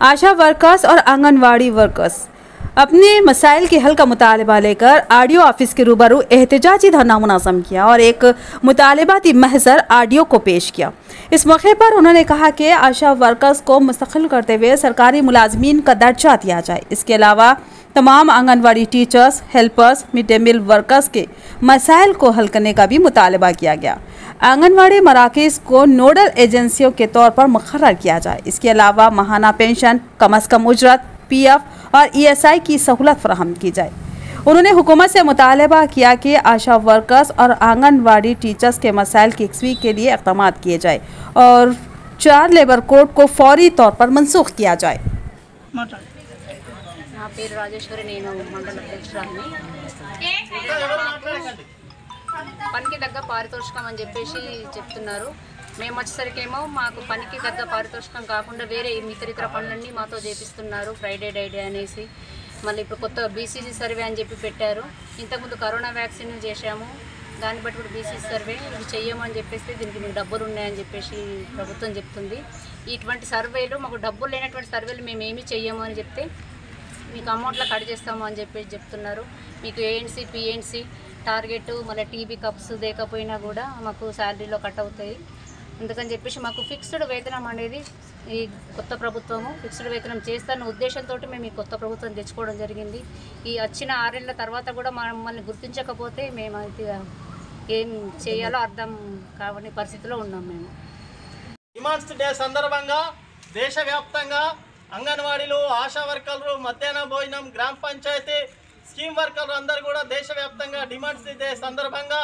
आशा workers और anganwadi workers अपने मसाइल के हल का मुतालबा लेकर आरडीओ ऑफिस के रूबरू एहतजाजी धरना मुनाज़म किया और एक मुतालबाती महज़र आरडीओ को पेश किया। इस मौके पर उन्होंने कहा कि आशा वर्कर्स को मुस्तकिल करते हुए सरकारी मुलाजमीन का दर्जा दिया जाए। इसके अलावा तमाम anganwadi teachers, helpers, mid day meal workers के मसाइल को हल करने का भी मुतालबा किया गया। आंगनवाड़ी मराकज़ को नोडल एजेंसियों के तौर पर मुकर्रर किया जाए। इसके अलावा माहाना पेंशन, कम अज़ कम उजरत, पीएफ और ईएसआई की सहूलत फराहम की जाए। उन्होंने हुकूमत से मुतालबा किया कि आशा वर्कर्स और आंगनवाड़ी टीचर्स के मसाइल की यकसवी के लिए इक़दाम किए जाए और 4 लेबर कोड को फौरी तौर पर मनसूख किया जाए। నా పేరు రాజేశ్వరి, నేను మండల అధ్యక్షురాలిని। పనికి తగ్గ పారితోషికం అని చెప్పేసి చెప్తున్నారు। మేము వచ్చేసరికేమో మాకు పనికి తగ్గ పారితోషికం కాకుండా వేరే ఇతర పనులన్నీ మాతో చేపిస్తున్నారు। ఫ్రైడే డైడే అనేసి మళ్ళీ ఇప్పుడు కొత్త బీసీసీ సర్వే అని చెప్పి పెట్టారు। ఇంతకుముందు కరోనా వ్యాక్సిన్ చేశాము, దాన్ని బట్టి ఇప్పుడు బీసీసీ సర్వే ఇది చెయ్యమని చెప్పేసి దీనికి మీకు డబ్బులు ఉన్నాయని చెప్పేసి ప్రభుత్వం చెప్తుంది। ఇటువంటి సర్వేలు మాకు డబ్బులు లేనటువంటి సర్వేలు మేము ఏమీ చెయ్యము అని చెప్తే మీకు అమౌంట్లో కట్ చేస్తాము అని చెప్పేసి చెప్తున్నారు। మీకు ఏఎన్సీ, పిఎన్సీ టార్గెట్ మళ్ళీ టీబీ కప్స్ లేకపోయినా కూడా మాకు శాలరీలో కట్ అవుతాయి। అందుకని చెప్పేసి మాకు ఫిక్స్డ్ వేతనం అనేది ఈ కొత్త ప్రభుత్వము ఫిక్స్డ్ వేతనం చేస్తాన్న ఉద్దేశంతో మేము ఈ కొత్త ప్రభుత్వం తెచ్చుకోవడం జరిగింది। ఈ వచ్చిన 6 ఏళ్ల తర్వాత కూడా మమ్మల్ని గుర్తించకపోతే మేము అయితే ఏం చేయాలో అర్థం కావని పరిస్థితిలో ఉన్నాం। మేము డిమాండ్స్ డే సందర్భంగా దేశవ్యాప్తంగా అంగన్వాడీలు, ఆశా వర్కర్లు, మధ్యాహ్న భోజనం, గ్రామ పంచాయతీ స్కీమ్ వర్కర్లు అందరూ కూడా దేశవ్యాప్తంగా డిమాండ్స్ డే సందర్భంగా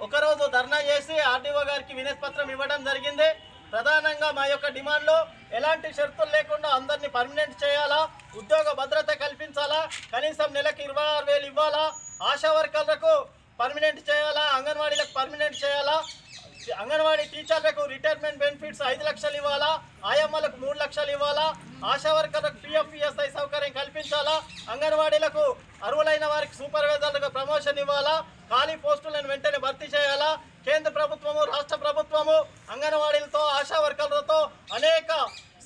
ఒకరోజు ధర్నా చేసి ఆర్డీఓ గారికి వినతి పత్రం ఇవ్వడం జరిగింది। ప్రధానంగా మా యొక్క డిమాండ్లు ఎలాంటి షరతులు లేకుండా అందరినీ పర్మనెంట్ చేయాలా, ఉద్యోగ భద్రత కల్పించాలా, కనీసం నెలకు 26,000 ఇవ్వాలా, ఆశా వర్కర్లకు పర్మనెంట్ చేయాలా, అంగన్వాడీలకు పర్మనెంట్ చేయాలా, అంగన్వాడీ టీచర్లకు రిటైర్మెంట్ బెనిఫిట్స్ 5 లక్షలు ఇవ్వాలా, ఆయమ్మలకు 3 లక్షలు ఇవ్వాలా, ఆశా వర్కర్లకు పిఎఫ్, ఈఎస్ఐ సౌకర్యం కల్పించాలా, అంగన్వాడీలకు అర్హులైన వారికి సూపర్వైజర్లకు ప్రమోషన్ ఇవ్వాలా, ఖాళీ పోస్టులను వెంటనే భర్తీ చేయాలా। కేంద్ర ప్రభుత్వము, రాష్ట్ర ప్రభుత్వము అంగన్వాడీలతో, ఆశా వర్కర్లతో అనేక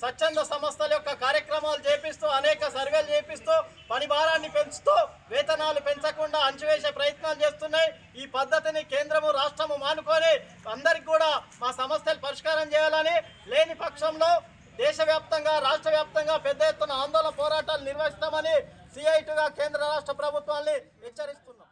స్వచ్ఛంద సంస్థల యొక్క కార్యక్రమాలు చేపిస్తూ, అనేక సర్వేలు చేపిస్తూ, పని భారాన్ని పెంచుతూ, వేతనాలు పెంచకుండా అంచువేసే ప్రయత్నాలు చేస్తున్నాయి। ఈ పద్ధతిని కేంద్రము, రాష్ట్రము మానుకొని అందరికి కూడా మా సమస్యలు పరిష్కారం చేయాలని, లేని పక్షంలో దేశవ్యాప్తంగా, రాష్ట్ర వ్యాప్తంగా పెద్ద ఎత్తున ఆందోళన పోరాటాలు నిర్వహిస్తామని సిఐటిగా కేంద్ర రాష్ట్ర ప్రభుత్వాన్ని హెచ్చరిస్తున్నాం।